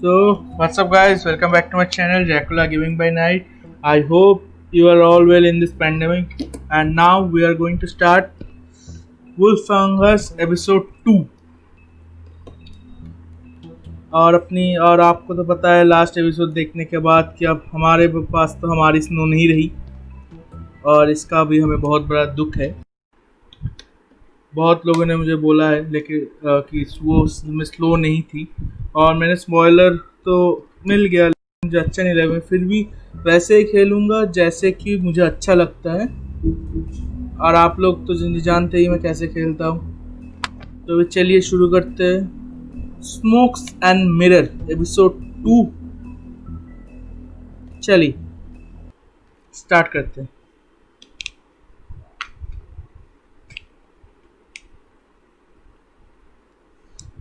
So, what's up, guys? Welcome back to my channel, Dracula Gaming by Night. I hope you are all well in this pandemic. And now we are going to start Wolfangers episode 2. और आपको तो पता है last episode देखने के बाद कि अब हमारे पास तो हमारी स्नो नहीं रही और इसका भी हमें बहुत बड़ा दुख है। बहुत लोगों ने मुझे बोला है लेकिन कि वो स्लो नहीं थी और मैंने स्पॉइलर तो मिल गया लेकिन मुझे अच्छा नहीं लगा। मैं फिर भी वैसे ही खेलूँगा जैसे कि मुझे अच्छा लगता है और आप लोग तो जानते ही मैं कैसे खेलता हूँ। तो चलिए शुरू करते हैं स्मोक्स एंड मिरर एपिसोड 2। चलिए स्टार्ट करते हैं।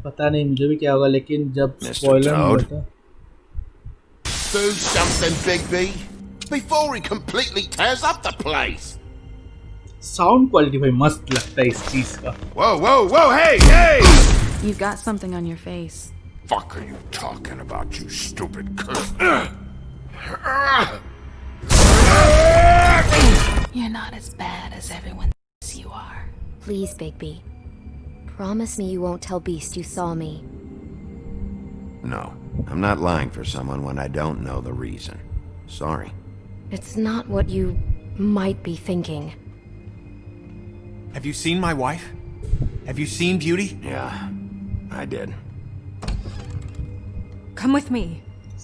पता नहीं मुझे भी क्या होगा लेकिन जब स्पॉइलर मिला था Do something, Bigby, before he completely tears up the place. Sound quality भाई मस्त लगता है इस चीज का। Whoa, whoa, whoa, hey, hey! You've got something on your face. Fuck are you talking about, you stupid cunt? You're not as bad as everyone thinks you are. Please, Bigby. Promise me you won't tell Beast you saw me. No, I'm not lying for someone when I don't know the reason. Sorry. It's not what you might be thinking. Have you seen my wife? Have you seen Beauty? Yeah, I did. Come with me.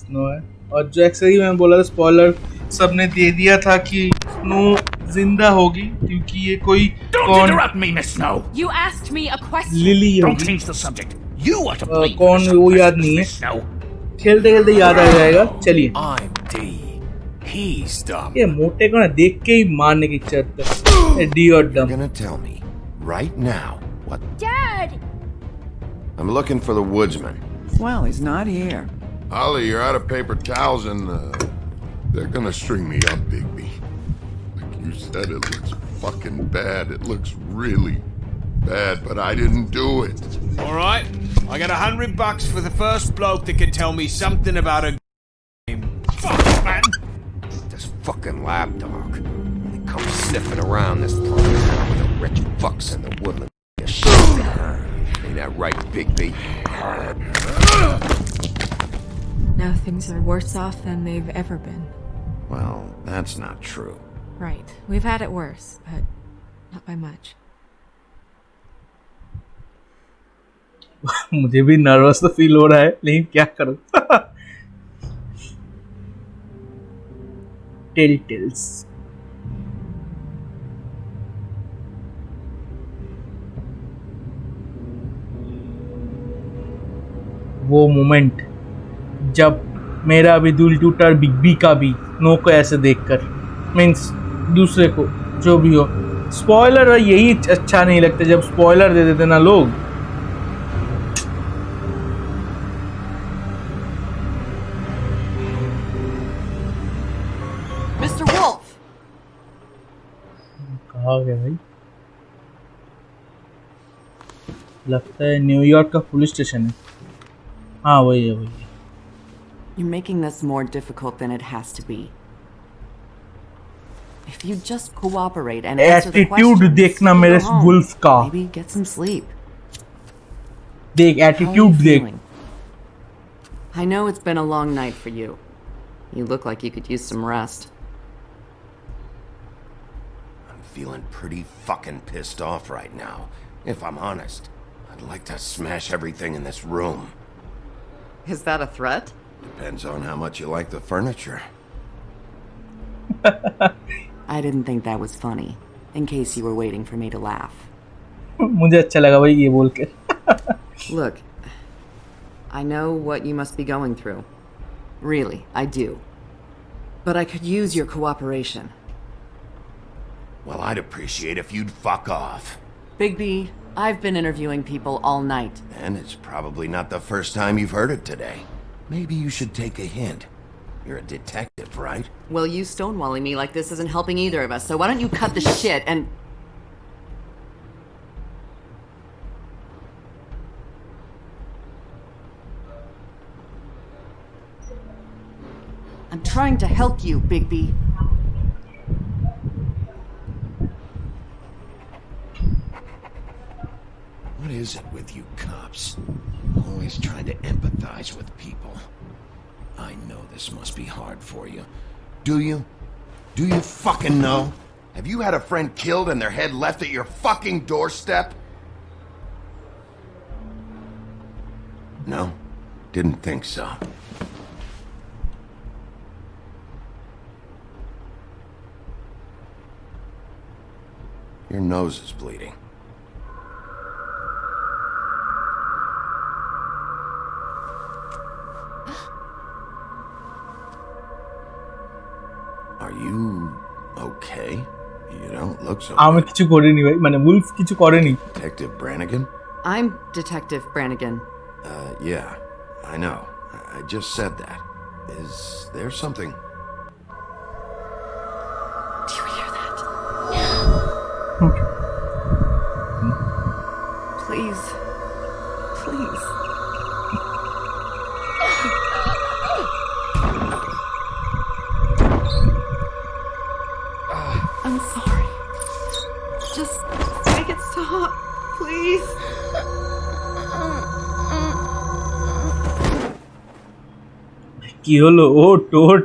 Snow है और जो actually मैं बोला था spoiler सबने दे दिया था कि स्नो जिंदा होगी क्योंकि ये कोई Don't कौन interrupt me, Miss Snow. You asked me a question. Lily Don't होगी। change the subject. You are to blame. कौन for वो this याद surprise, नहीं है। Miss Snow. खेलते खेलते याद आ जाएगा। चलिए I'm D. He's dumb. ये मोटे को ना देख के ही मारने की इच्छा है। डी और You're डम। gonna tell me right now what? Dad! I'm looking for the woodsman. Well, he's not here. Holly, you're out of paper towels and they're gonna string me up, Bigby. Like you said, it looks fucking bad. It looks really bad, but I didn't do it. All right, I got $100 for the first bloke that can tell me something about a game. Fuck, man. This fucking lapdog. He comes sniffing around this place with the rich fucks in the woodland. Ain't that right, Bigby? Now things are worse off than they've ever been. Well, that's not true. Right. We've had it worse, but not by much. मुझे भी nervous तो feel हो रहा है लेकिन क्या करूं। Tell tales वो मोमेंट जब मेरा भी दिल टूटा और बिग का भी नो को ऐसे देखकर मीन्स दूसरे को जो भी हो। स्पॉइलर यही अच्छा नहीं लगता जब स्पॉइलर दे देते ना लोग। Mr. Wolf! कहाँ गया भाई? लगता है न्यूयॉर्क का पुलिस स्टेशन है। हाँ वही है वही है। You're making this more difficult than it has to be. If you just cooperate and answer the attitude questions, देखना you मेरे go home. वुल्फ का। Maybe get some sleep. देख How are you एटीट्यूड देख। feeling? I know it's been a long night for you. You look like you could use some rest. I'm feeling pretty fucking pissed off right now. If I'm honest, I'd like to smash everything in this room. Is that a threat? Depends on how much you like the furniture. I didn't think that was funny, in case you were waiting for me to laugh. मुझे अच्छा लगा भाई ये बोल के। Look, I know what you must be going through. Really, I do. But I could use your cooperation. Well, I'd appreciate if you'd fuck off. Bigby, I've been interviewing people all night. And it's probably not the first time you've heard it today. Maybe you should take a hint. You're a detective, right? Well, you stonewalling me like this isn't helping either of us, so why don't you cut the shit and... I'm trying to help you, Bigby. What is it with you cops? Always trying to empathize with people. I know this must be hard for you. Do you? Do you fucking know? Have you had a friend killed and their head left at your fucking doorstep? No? Didn't think so. Your nose is bleeding. Are you okay? You don't look so আমি good. কিছু করিনি ভাই, মানে Wolf কিছু করেনি। Detective Brannigan? I'm Detective Brannigan. Yeah, I know. I just said that. Is there something? Do you hear that? Please. Please. I'm sorry. Just make it stop, please. কি হলো? ওট ওট,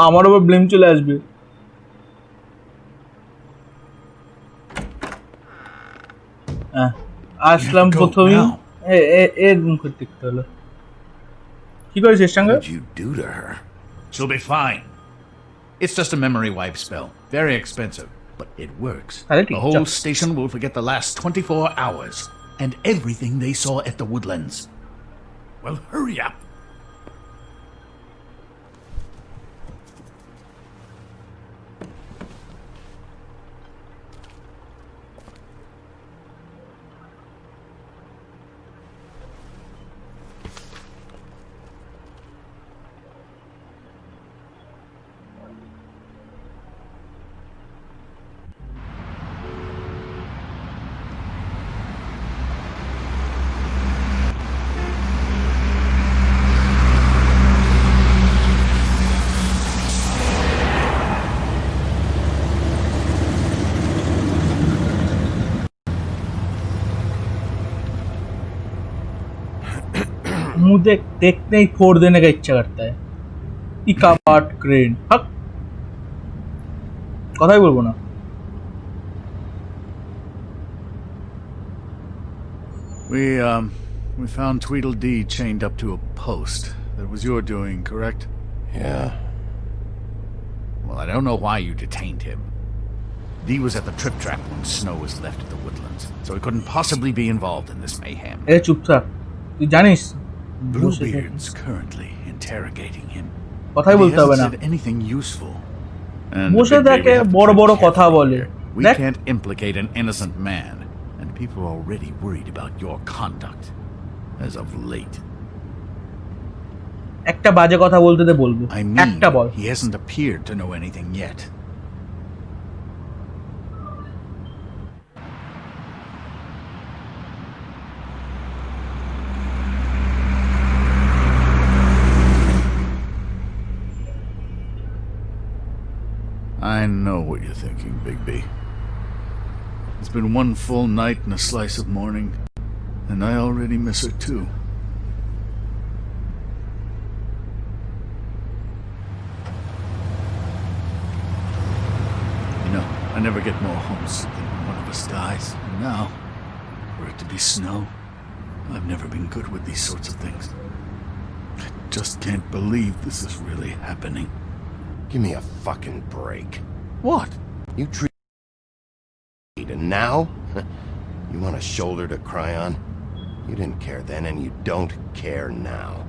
আমার উপর ব্লেম চলে আসবে। আসলাম You have to go প্রথমেই now. এর মুখের দেখতে হলো। কি করেছিস What সঙ্গে? did you do to her? She'll be fine. It's just a memory wipe spell. Very expensive, but it works. Alrighty, The whole just- station will forget the last 24 hours and everything they saw at the Woodlands. Well, hurry up. मुझे देखते ही फोड़ देने का इच्छा करता है। इकाबाट crane हक কথাই বলবো না। We found Tweedledee chained up to a post. That was your doing, correct? Yeah. Well, I don't know why you detained him. Dee was at the Trip Trap when Snow was left at the Woodlands, so he couldn't possibly be involved in this mayhem. এ চুপ থাক, তুই জানিস Bluebeard's currently interrogating him. কথাই He বলতে হবে hasn't না। said anything useful. And বসে the big থাকে, baby have to বড় tread বড় কথা carefully বলে। here. We দেখ। can't implicate an innocent man, and people are already worried about your conduct. As of late. একটা বাজে কথা বলতে দে, বলবো I mean, একটা বল। he hasn't appeared to know anything yet. I know what you're thinking, Bigby. It's been one full night and a slice of morning, and I already miss her too. You know, I never get more homesick than when one of us dies, and now, for it to be Snow, I've never been good with these sorts of things. I just can't believe this is really happening. Give me a fucking break. What? You treat and now? You want a shoulder to cry on? You didn't care then and you don't care now.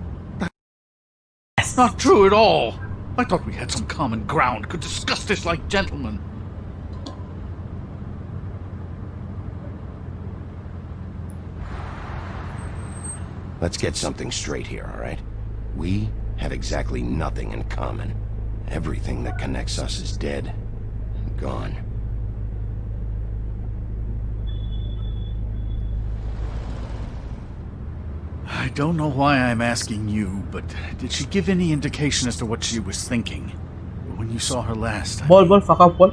That's not true at all. I thought we had some common ground, could discuss this like gentlemen. Let's get something straight here, all right? We have exactly nothing in common. Everything that connects us is dead. Gone. I don't know why I'm asking you, but did she give any indication as to what she was thinking when you saw her last? বল ফাঁকা বল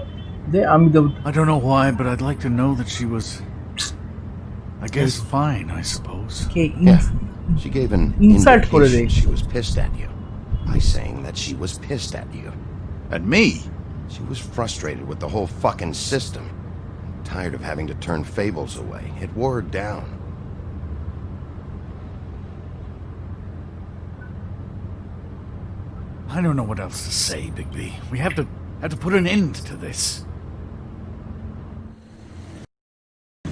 দে আমি দেব I don't know why, but I'd like to know that she was, I guess, fine, I suppose. K Yeah. She gave an Insult করে indication দেয়। she was pissed at you by saying that she was pissed at you. At me? She was frustrated with the whole fucking system. Tired of having to turn Fables away. It wore her down. I don't know what else to say, Bigby. We have to put an end to this.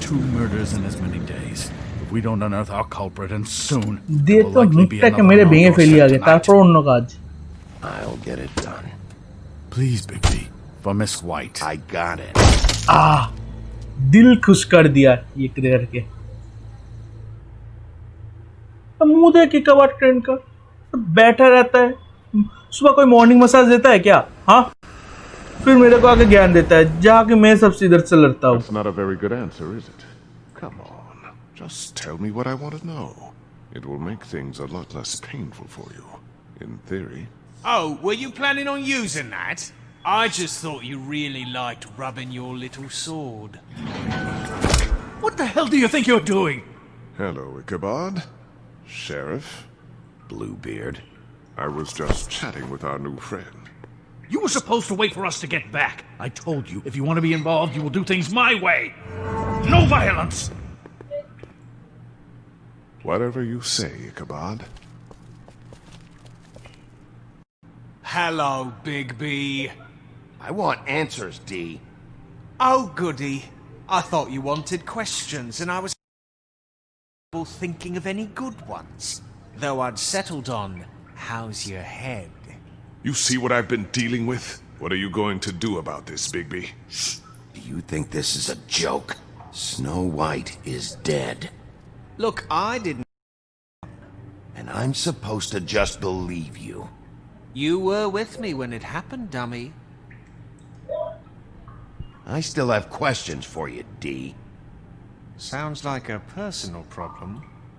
2 murders in as many days. If we don't unearth our culprit, and soon, they there will তো likely be মুখটাকে another মেরে on our ভেঙে ফেলি doorstep আগে tonight. তারপর অন্য কাজ I'll get it done. Please, Bigby, for Miss White. I got it. दिल खुश कर दिया ये करके मुंह देख कबाड़ ट्रेन का बैठा रहता है सुबह कोई मॉर्निंग मसाज देता है क्या हाँ फिर मेरे को आके ज्ञान देता है जाके मैं सबसे इधर से लड़ता हूँ That's not a very good answer, is it? Come on. Just tell me what I want to know. It will make things a lot less painful for you. In theory. Oh, were you planning on using that? I just thought you really liked rubbing your little sword. What the hell do you think you're doing? Hello, Ichabod. Sheriff. Bluebeard. I was just chatting with our new friend. You were supposed to wait for us to get back. I told you, if you want to be involved, you will do things my way. No violence! Whatever you say, Ichabod. Hello, Big B. I want answers, D. Oh, goody. I thought you wanted questions, and I was thinking of any good ones. Though I'd settled on, how's your head? You see what I've been dealing with? What are you going to do about this, Bigby? Do you think this is a joke? Snow White is dead. Look, I didn't. And I'm supposed to just believe you. You were with me when it happened, dummy. I still have questions for you, D. Sounds like a personal problem.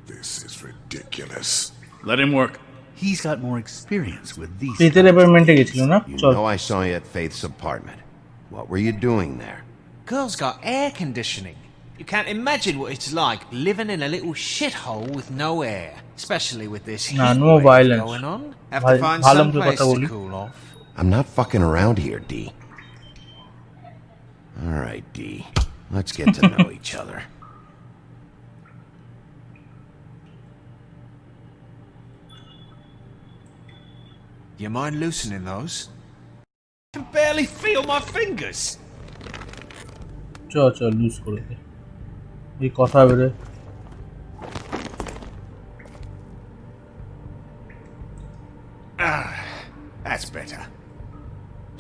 This is ridiculous. Let him work. He's got more experience with these. পেতের অ্যাপার্টমেন্টে গেছিল না You চল know I saw you at Faith's apartment. What were you doing there? Girl's got air conditioning. You can't imagine what it's like living in a little shithole with no air, especially with this heat no wave violence. going on. Have to find ভালো some করে place কথা to বলি। cool off. I'm not fucking around here, D. All right, D. Let's get to know each other. You mind loosening those? I can barely feel my fingers. চল loose করে দে এই কথা বেরে That's better.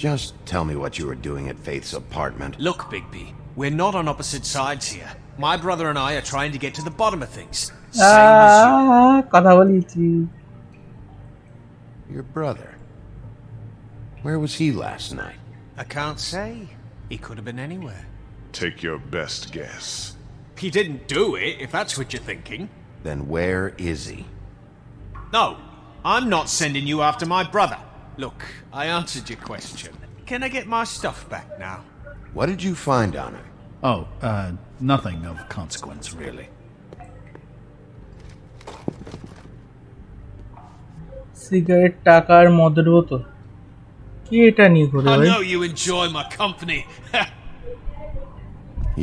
Just tell me what you were doing at Faith's apartment. Look, Bigby, we're not on opposite sides here. My brother and I are trying to get to the bottom of things. Same as you. কথা বলেছি Your brother. Where was he last night? I can't say. He could have been anywhere. Take your best guess. He didn't do it, if that's what you're thinking. Then where is he? No, I'm not sending you after my brother. Look, I answered your question. Can I get my stuff back now? What did you find on him? Oh, nothing of consequence, really. Cigarette টাকা আর মদের বোতল কি এটা নিয়ে ঘুরে I ভাই know you enjoy my company.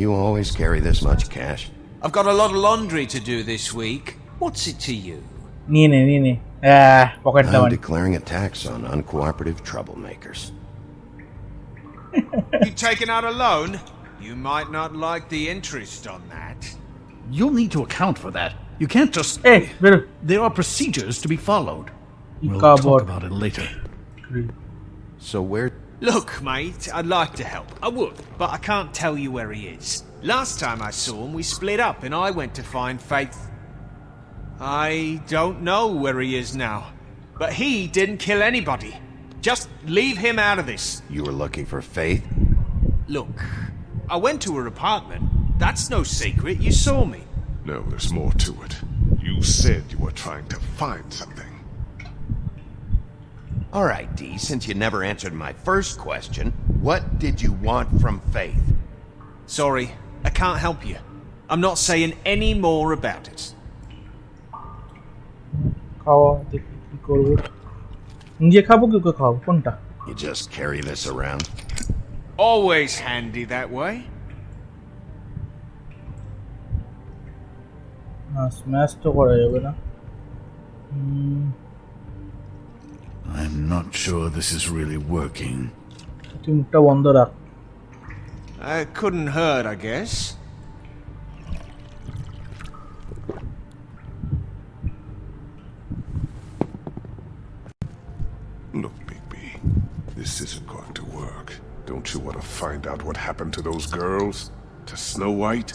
You always carry this much cash? I've got a lot of laundry to do this week. What's it to you? নিয়ে নে পকেটটা I'm মারি declaring a tax on uncooperative troublemakers. You taking out a loan? You might not like the interest on that. You'll need to account for that. You can't just. এই বেরো There are procedures to be followed. We'll Ichabod. talk about it later. So where... Look, mate, I'd like to help. I would, but I can't tell you where he is. Last time I saw him, we split up and I went to find Faith. I don't know where he is now, but he didn't kill anybody. Just leave him out of this. You were looking for Faith? Look, I went to her apartment. That's no secret. You saw me. No, there's more to it. You You said you were trying to find something. All right, D, since you never answered my first question, what did you want from Faith? Sorry, I can't help you. I'm not saying any more about it. খাওয়া দেখি কি করব নিজে খাবো কি ওকে খাওয়াবো কোনটা You just carry this around? Always handy that way. না স্ম্যাশ তো করা যাবে না I'm not sure this is really working. তুই মুখটা বন্ধ রাখ It couldn't hurt, I guess. Look, Bigby, this isn't going to work. Don't you want to find out what happened to those girls? To Snow White?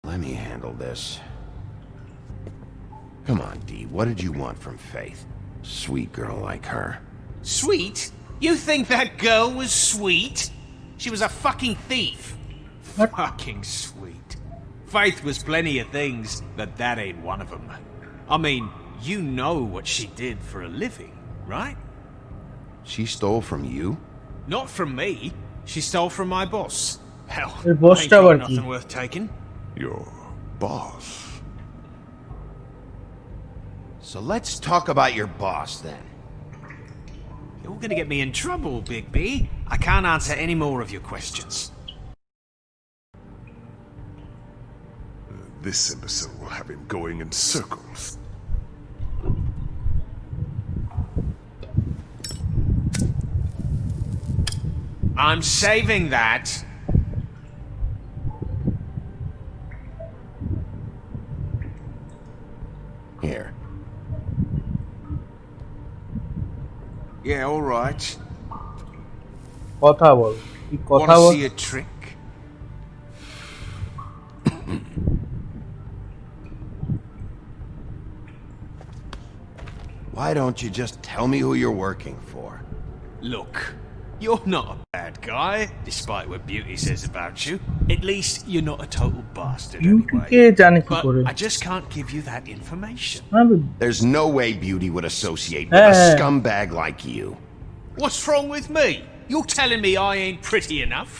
Let me handle this. Come on, D, what did you want from Faith? Sweet girl like her. Sweet? You think that girl was sweet? She was a fucking thief. What? Fucking sweet. Faith was plenty of things, but that ain't one of them. I mean, you know what she did for a living, right? She stole from you? Not from me. She stole from my boss. Hell, Your boss ain't got tower key. nothing worth taking. Your boss? So let's talk about your boss, then. You're gonna get me in trouble, Big B. I can't answer any more of your questions. This imbecile will have him going in circles. I'm saving that. Here. Yeah, all right. কথা বল তুই কথা Want to ball see a trick? Why don't you just tell me who you're working for? Look, you're not a bad guy, despite what Beauty says about you. At least you're not a total bastard বিউটিকে anyway. জানে কি But করে I just can't give you that information. আমি There's no way Beauty would associate with a Hey. scumbag like you. What's wrong with me? You're telling me I ain't pretty enough?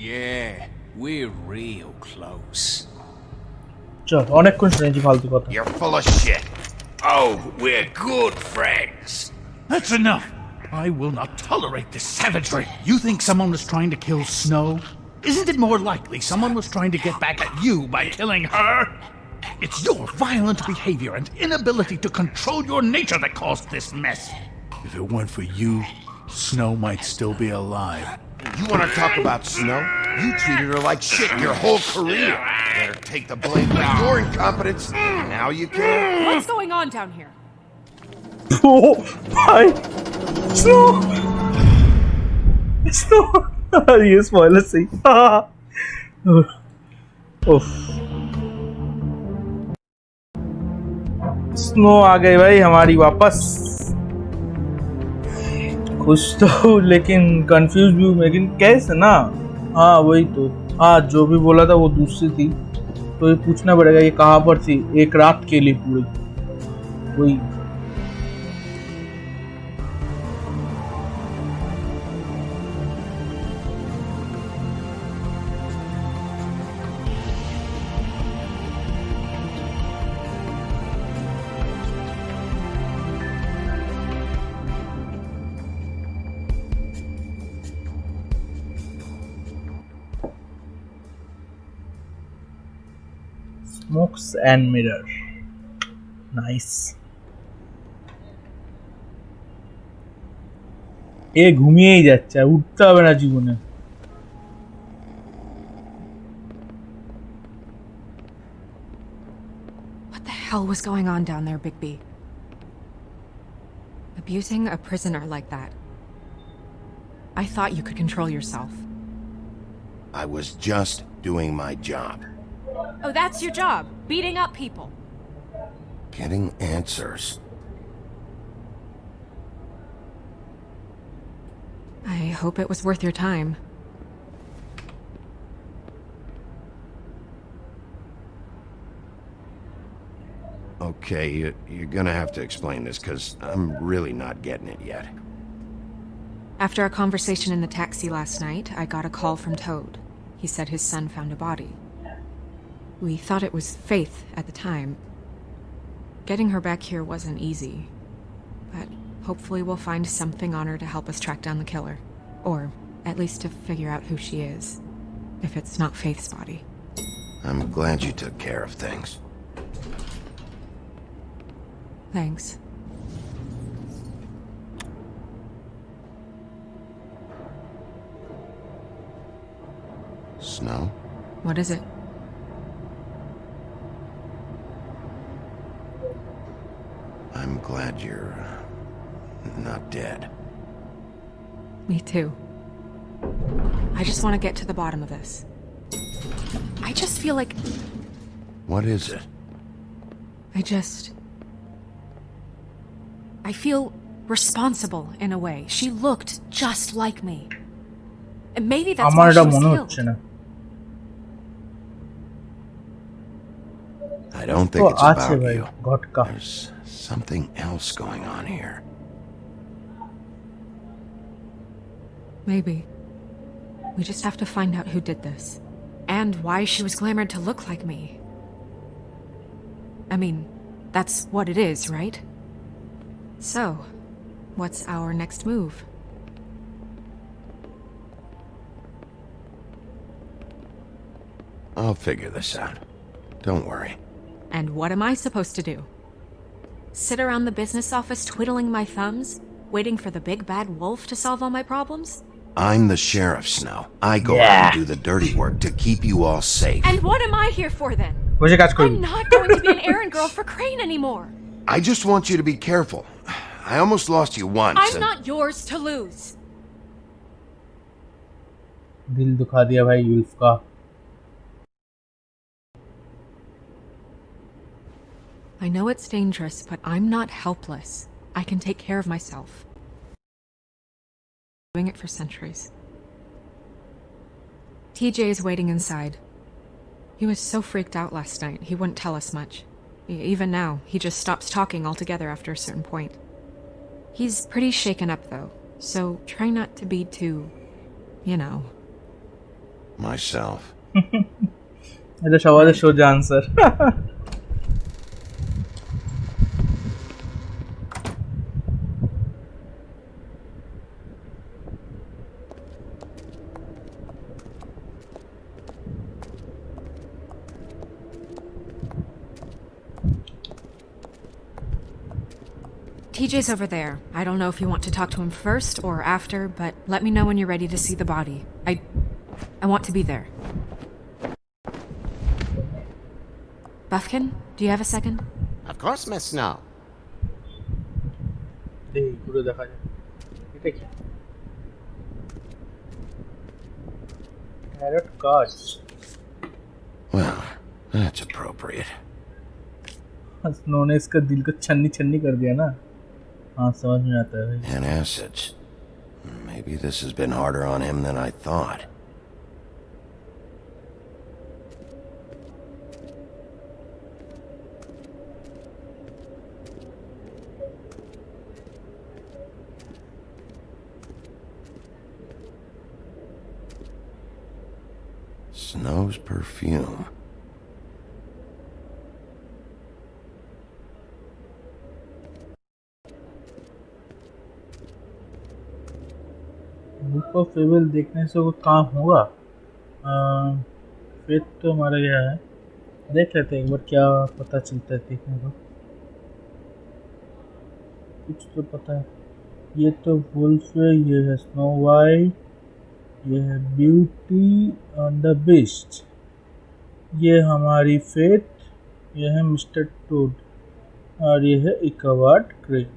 Yeah, we're real close. চল অনেকক্ষণ শুনেছি ফালতু কথা You're full of shit. Oh, we're good friends. That's enough! I will not tolerate this savagery. You think someone was trying to kill Snow? Isn't it more likely someone was trying to get back at you by killing her? It's your violent behavior and inability to control your nature that caused this mess. If it weren't for you, Snow might still be alive. You want to talk about Snow? You treated her like shit your whole career. Better take the blame for your incompetence. Now you can. What's going on down here? ও ভাই snow snow ये spoiler सही उफ snow आ गई भाई हमारी वापस खुश तो हूँ लेकिन कंफ्यूज भी हूँ लेकिन कैसे ना हाँ वही तो हाँ जो भी बोला था वो दूसरी थी तो ये पूछना पड़ेगा ये कहाँ पर थी एक रात के लिए पूरी वही Smokes and mirror. Nice. এ ঘুমিয়েই যাচ্ছে উঠতে হবে না জীবনে What the hell was going on down there, Bigby? Abusing a prisoner like that. I thought you could control yourself. I was just doing my job. Oh, that's your job, beating up people. Getting answers. I hope it was worth your time. Okay, you're gonna have to explain this, because I'm really not getting it yet. After our conversation in the taxi last night, I got a call from Toad. He said his son found a body. We thought it was Faith at the time. Getting her back here wasn't easy, but hopefully we'll find something on her to help us track down the killer. Or at least to figure out who she is, if it's not Faith's body. I'm glad you took care of things. Thanks. Snow? What is it? I'm glad you're not dead. Me too. I just want to get to the bottom of this. I just feel like What is it? I feel responsible in a way. She looked just like me. And maybe that's আমার why she এটা was মনে killed. হচ্ছে না I don't think O it's আছে about ভাই you. ঘটকা There's something else going on here. Maybe. We just have to find out who did this. And why she was glamored to look like me. I mean, that's what it is, right? So, what's our next move? I'll figure this out. Don't worry. And what am I supposed to do? Sit around the business office twiddling my thumbs, waiting for the big bad wolf to solve all my problems? I'm the sheriff, Snow. I go out and do the dirty work to keep you all safe. And what am I here for then? বসে কাজ করবি I'm not going to be an errand girl for Crane anymore. I just want you to be careful. I almost lost you once. I'm not yours to lose. दिल दुखा दिया भाई युल्फ का I know it's dangerous, but I'm not helpless. I can take care of myself. Doing it for centuries. TJ is waiting inside. He was so freaked out last night, he wouldn't tell us much. Even now, he just stops talking altogether after a certain point. He's pretty shaken up, though, so try not to be too, you know. Myself. এটা সবার সোজা answer TJ's over there. I don't know if you want to talk to him first or after, but let me know when you're ready to see the body. I want to be there. Buffkin, do you have a second? Of course, Miss Snow. এই পুরো দেখা যায় এটা কি Tarot cards. Well, that's appropriate. उन्होंने इसका दिल को छन्नी छन्नी कर दिया ना हाँ समझ में आता है भाई And acids. Maybe this has been harder on him than I thought. Snow's perfume. Book of fable देखने से वो काम होगा फेथ तो मारा गया है देख लेते हैं एक बार क्या पता चलता है देखने को कुछ तो पता है ये तो वुल्फ है ये है स्नो वाइट ये है ब्यूटी एंड द बीस्ट ये हमारी फेथ ये है मिस्टर टोड और ये है इकावाड क्रेन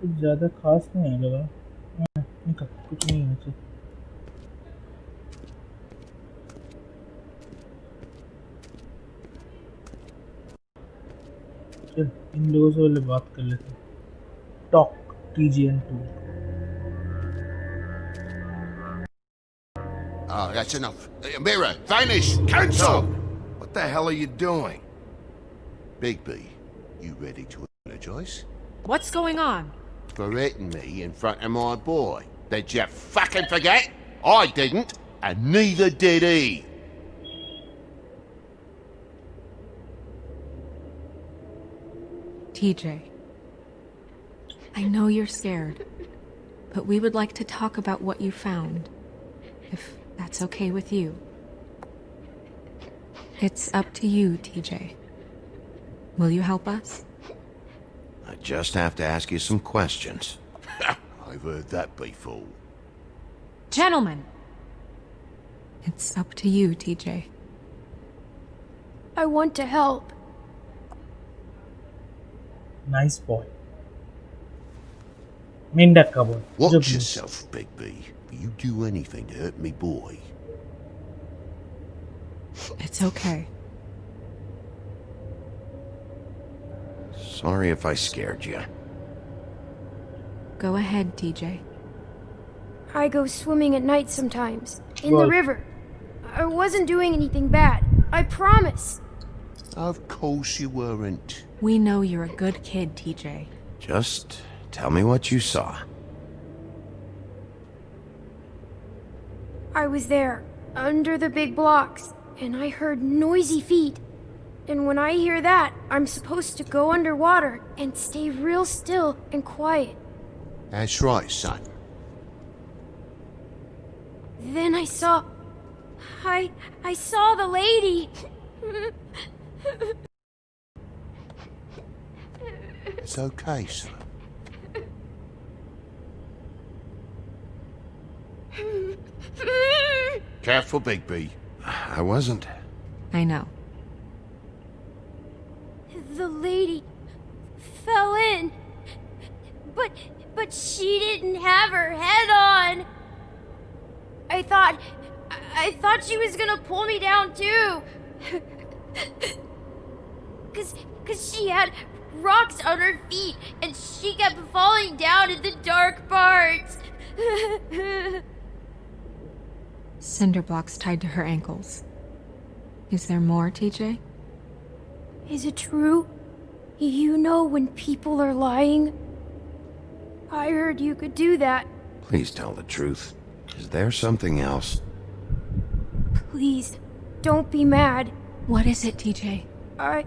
कुछ ज़्यादा खास नहीं है लगा कुछ नहीं है चल इन लोगों से पहले बात कर लेते talk TGN2 Oh, that's enough. Mira, vanish! Cancel! What the hell are you doing? Bigby, you ready to apologize? What's going on? For hitting me in front of my boy. Did you fucking forget? I didn't, and neither did he. TJ, I know you're scared, but we would like to talk about what you found, if that's okay with you. It's up to you, TJ. Will you help us? I just have to ask you some questions. I've heard that before. Gentlemen! It's up to you, TJ. I want to help. Nice boy. Mindaka boy. Watch yourself, Bigby. You do anything to hurt me boy. It's okay. Sorry if I scared you. Go ahead, TJ. I go swimming at night sometimes, in Well- the river. I wasn't doing anything bad. I promise. Of course you weren't. We know you're a good kid, TJ. Just tell me what you saw. I was there, under the big blocks, and I heard noisy feet. And when I hear that, I'm supposed to go underwater and stay real still and quiet. That's right, son. Then I saw... I saw the lady. It's okay, son. Careful, Bigby. I wasn't. I know. The lady fell in. But she didn't have her head on. I thought she was gonna pull me down too. Cause she had rocks on her feet and she kept falling down in the dark parts. Cinder blocks tied to her ankles. Is there more, TJ? Is it true? You know when people are lying? I heard you could do that. Please tell the truth. Is there something else? Please, don't be mad. What is it, TJ? I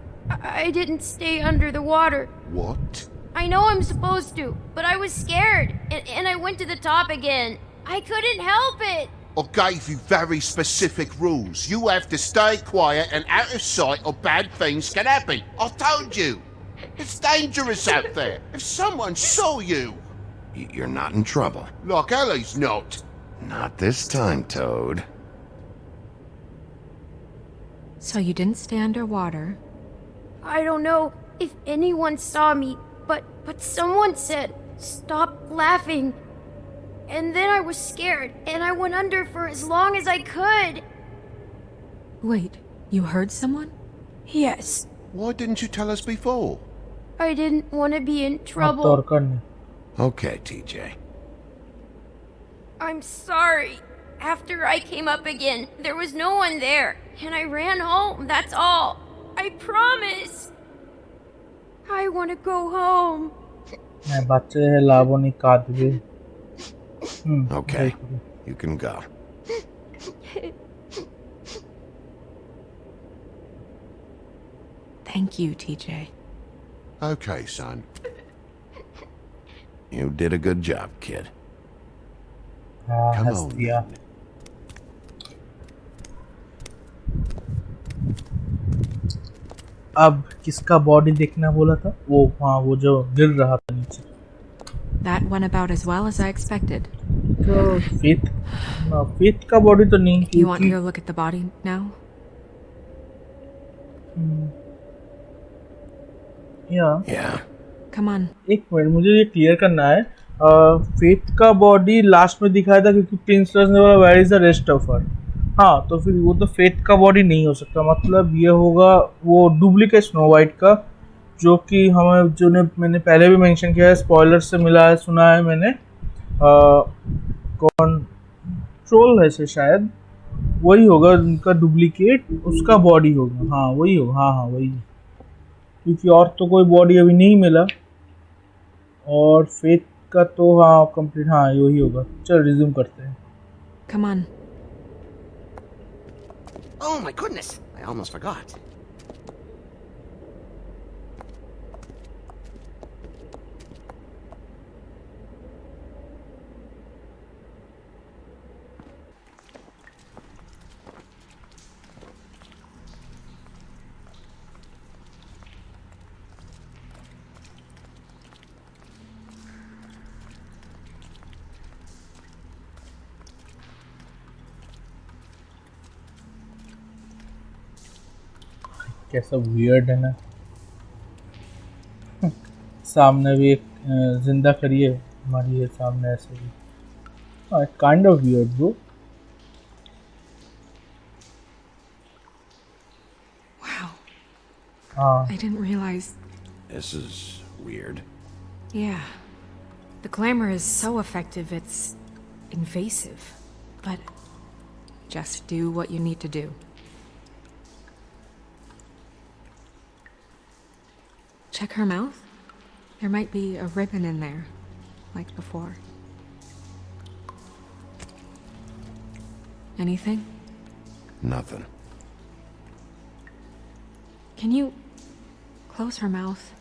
didn't stay under the water. What? I know I'm supposed to, but I was scared, and I went to the top again. I couldn't help it. I gave you very specific rules. You have to stay quiet and out of sight or bad things can happen. I told you. It's dangerous out there. If someone saw you... You're not in trouble. Like Ellie's not. Not this time, Toad. So you didn't stay underwater. I don't know if anyone saw me, but someone said, "Stop laughing." And then I was scared, and I went under for as long as I could. Wait, you heard someone? Yes. Why didn't you tell us before? I didn't want to be in अब trouble. तोड़कर नहीं. Okay, TJ. I'm sorry. After I came up again, there was no one there, and I ran home, that's all. I promise. I want to go home. मैं बच्चे हैं लाभों नहीं काटवे. Okay, you can go. Thank you, TJ. Okay, son. You did a good job, kid. हाँ Come हंस on, दिया. then. अब किसका बॉडी देखना बोला था? वो हाँ वो जो गिर रहा था नीचे. That went about as well as I expected. तो फेथ का बॉडी तो नहीं. You want to go look at the body now? Yeah. Come on. एक मिनट मुझे ये क्लियर करना है. फेथ का बॉडी लास्ट में दिखाया था क्योंकि प्रिंसेस ने बोला where is the rest of her. हाँ तो फिर वो तो फेथ का बॉडी नहीं हो सकता. मतलब ये होगा वो डुप्लीकेट स्नो वाइट का, जो कि हमें जो ने मैंने पहले भी मेंशन किया है, स्पॉइलर से मिला है, सुना है मैंने. कौन ट्रोल है से शायद वही होगा उनका डुप्लीकेट, उसका बॉडी होगा. हाँ वही होगा. हाँ वही. क्योंकि और तो कोई बॉडी अभी नहीं मिला। और फेथ का तो हाँ कंप्लीट, हाँ यही होगा। चल रिज्यूम करते हैं। Come on. Oh my goodness, I almost forgot. कैसा वियर्ड है ना। सामने भी एक जिंदा खड़ी है हमारी है सामने, ऐसे भी। हाँ kind of weird bro. Wow. हाँ I didn't realize. This is weird. Yeah. The glamour is so effective, it's invasive. But just do what you need to do. Check her mouth. There might be a ribbon in there, like before. Anything? Nothing. Can you close her mouth?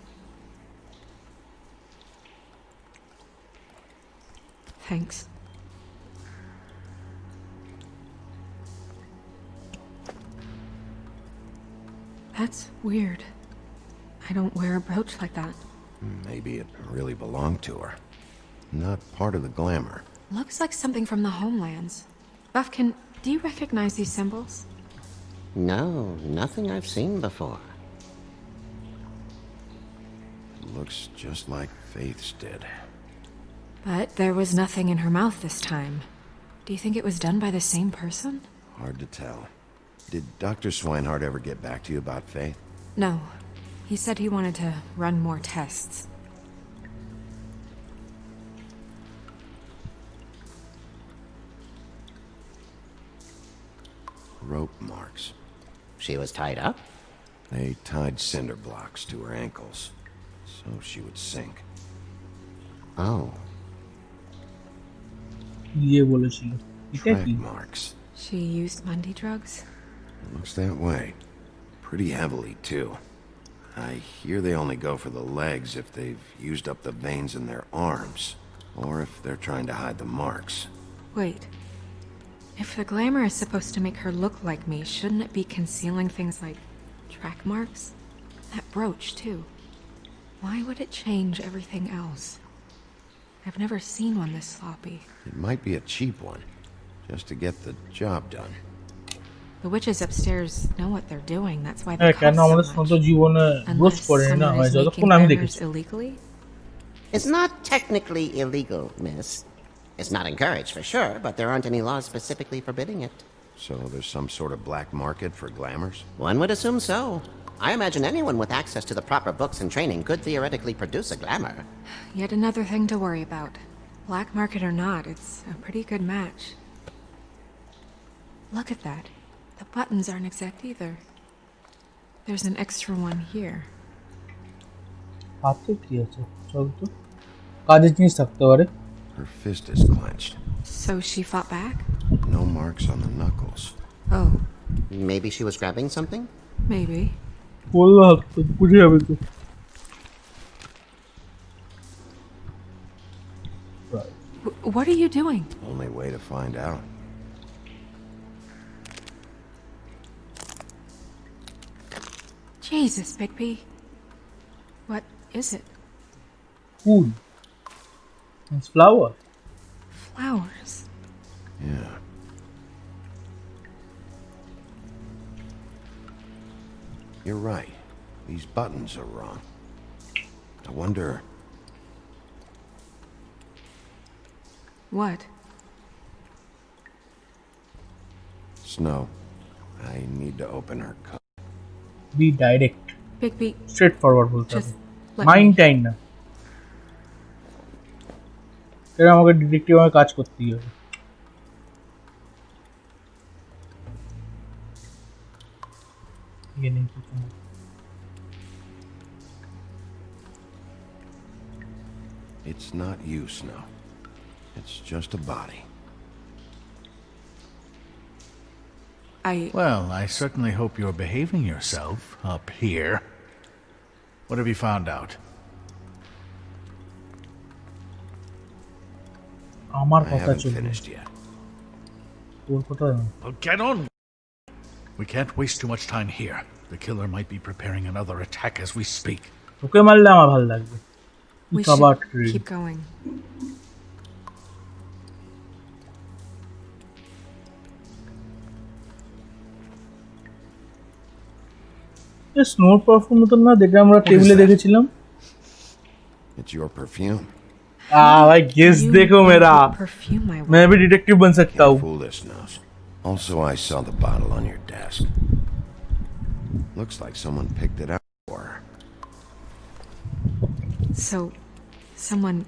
Thanks. That's weird. I don't wear a brooch like that. Maybe it really belonged to her. Not part of the glamour. Looks like something from the homelands. Buffkin, do you recognize these symbols? No, nothing I've seen before. Looks just like Faith's did. But there was nothing in her mouth this time. Do you think it was done by the same person? Hard to tell. Did Dr. Swinehart ever get back to you about Faith? No. He said he wanted to run more tests. Rope marks. She was tied up? They tied cinder blocks to her ankles, so she would sink. Oh. ये बोलो चाहिए। Track marks. She used Mundy drugs? Looks that way. Pretty heavily, too. I hear they only go for the legs if they've used up the veins in their arms, or if they're trying to hide the marks. Wait. If the glamour is supposed to make her look like me, shouldn't it be concealing things like track marks? That brooch, too. Why would it change everything else? I've never seen one this sloppy. It might be a cheap one, just to get the job done. The witches upstairs know what they're doing. That's why they হ্যাঁ কেন cost আমাদের so সন্ত much. জীবনে ব্রোচ Unless পড়ে না someone is যতক্ষণ making আমি glamours দেখেছি। illegally? It's not technically illegal, miss. It's not encouraged for sure, but there aren't any laws specifically forbidding it. So there's some sort of black market for glamours? One would assume so. I imagine anyone with access to the proper books and training could theoretically produce a glamour. Yet another thing to worry about. Black market or not, it's a pretty good match. Look at that. The buttons aren't exact either. There's an extra one here. হাতে কি আছে চল তো কাজের জিনিস থাকতে পারে। Her fist is clenched. So she fought back? No marks on the knuckles. Oh, Maybe she was grabbing something? maybe. বললো তো বুঝে যাবে তো। What are you doing? Only way to find out. Jesus, Bigby. What is it? Cool. It's flower. Flowers. Yeah. You're right. These buttons are wrong. I wonder... What? Snow, I need to open her cup. Be direct. Bigby, Straightforward বলতে just হবে। let mind me. Time না। এটা আমাকে detective আমার কাজ করতেই হবে। ये नहीं कुछ नहीं। It's not you, Snow. It's just a body. Well, I certainly hope you're behaving yourself up here. What have you found out? আমার I কথা haven't চলবে finished yet. তোর কথা Well, get on. We can't waste too much time here. The killer might be preparing another attack as we speak. ওকে মারলে আমার ভালো লাগবে We খাবার should keep going. স্নোর পারফিউম মতো না দেখে আমরা টেবিলে দেখেছিলাম It's your perfume. भाई गेस देखो मेरा मैं भी डिटेक्टिव बन सकता हूँ Fool this nose. Also, I saw the bottle on your desk. Looks like someone picked it up for her. So, someone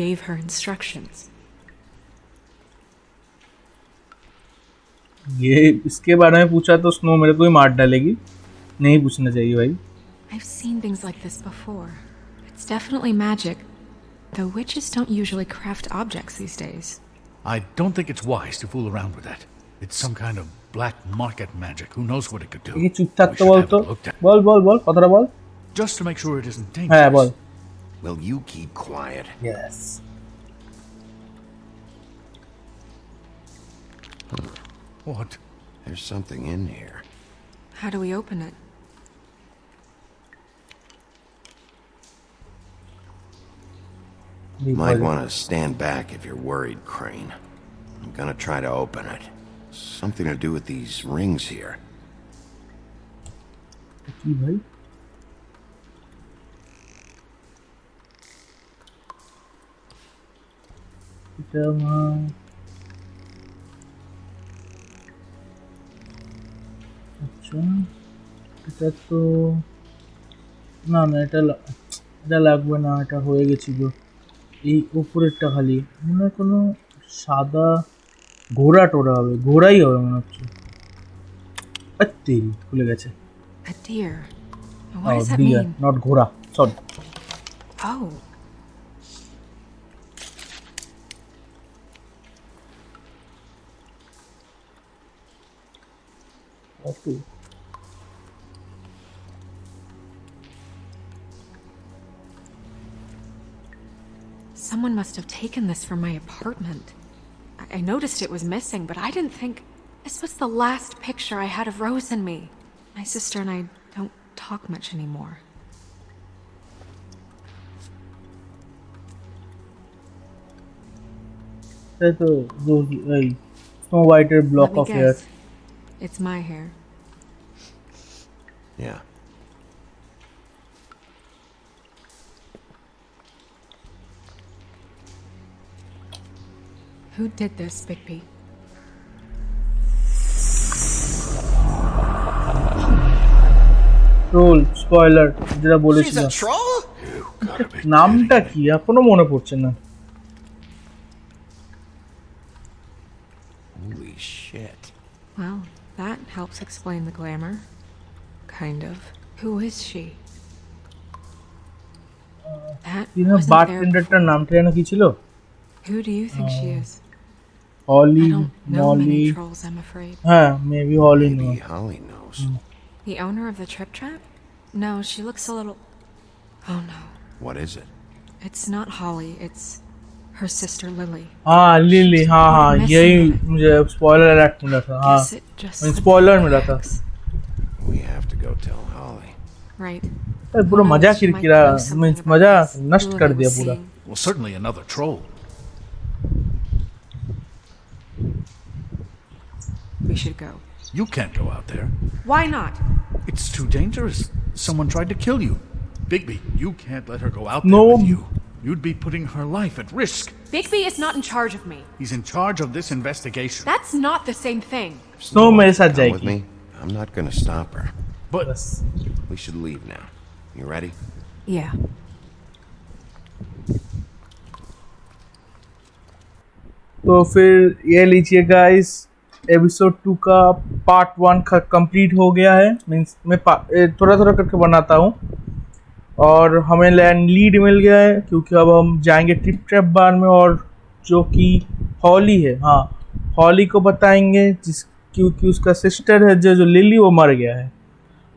gave her instructions. ये इसके बारे में पूछा तो स्नो मेरे को ही मार डालेगी नहीं पूछना चाहिए भाई I've seen things like this before. It's definitely magic, though witches don't usually craft objects these days. I don't think it's wise to fool around with that. It's some kind of black market magic. Who knows what it could do? ये चुप থাকতে বল তো বল বল বল কথাটা বল Just to make sure it isn't dangerous. হ্যাঁ বল Will you keep quiet? Yes. What? There's something in here. How do we open it? Might want to stand back if you're worried, Crane. I'm gonna try to open it. Something to do with these rings here. কি ভাই এটা আচ্ছা এটা তো না না এটা লাগবে না এটা হয়ে গেছিল এই উপরেরটা খালি মনে হয় কোনো সাদা ঘোড়া টোরা হবে ঘোড়াই হবে মনে হচ্ছে তেল খুলে গেছে A deer. What does that deer, mean? not ঘোড়া sorry Oh. Okay. Someone must have taken this from my apartment. I noticed it was missing, but I didn't think this was the last picture I had of Rose and me. My sister and I don't talk much anymore. That's a Snow Whiter block Let me of hair. guess. It's my hair. Yeah. Who did this, Bigby? Troll, spoiler, যেটা বলেছিলাম। She's a troll? নামটা কি এখনো মনে পড়ছে না। Holy shit. Well, that helps explain the glamour. Kind of. Who is she? That wasn't বারটেন্ডারটার নামটা যেন কি ছিল? Who do you think she is? Holly, I don't know Molly. many trolls, I'm afraid. Maybe Holly Maybe knows. Holly knows. The owner of the Trip Trap? No, she looks a little... Oh no. What is it? It's not Holly, it's her sister Lily. Lily हाँ यही मुझे spoiler alert मिला था हाँ Guess it just spoiler मिला था We have to go tell Holly. Right. पूरा मजा किरकिरा मजा नष्ट कर दिया पूरा Well, certainly another troll. We should go. You can't go out there. Why not? It's too dangerous. Someone tried to kill you. Bigby, you can't let her go out No. there with you. You'd be putting her life at risk. Bigby is not in charge of me. He's in charge of this investigation. That's not the same thing. Snow मेरे साथ Come with जाएगी me. I'm not gonna stop her. But We should leave now. You ready? Yeah. तो फिर ये लीजिए guys episode 2 का part 1 complete हो गया है मींस मैं थोड़ा थोड़ा करके बनाता हूँ और हमें लैंड लीड मिल गया है क्योंकि अब हम जाएंगे टिप ट्रैप बार में, और जो कि हॉली है, हाँ हॉली को बताएंगे क्योंकि उसका सिस्टर है जो लिली, वो मर गया है।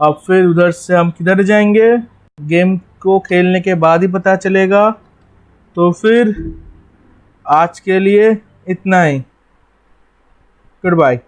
अब फिर उधर से हम किधर जाएंगे, गेम को खेलने के बाद ही पता चलेगा। तो फिर आज के लिए इतना ही, गुड बाय।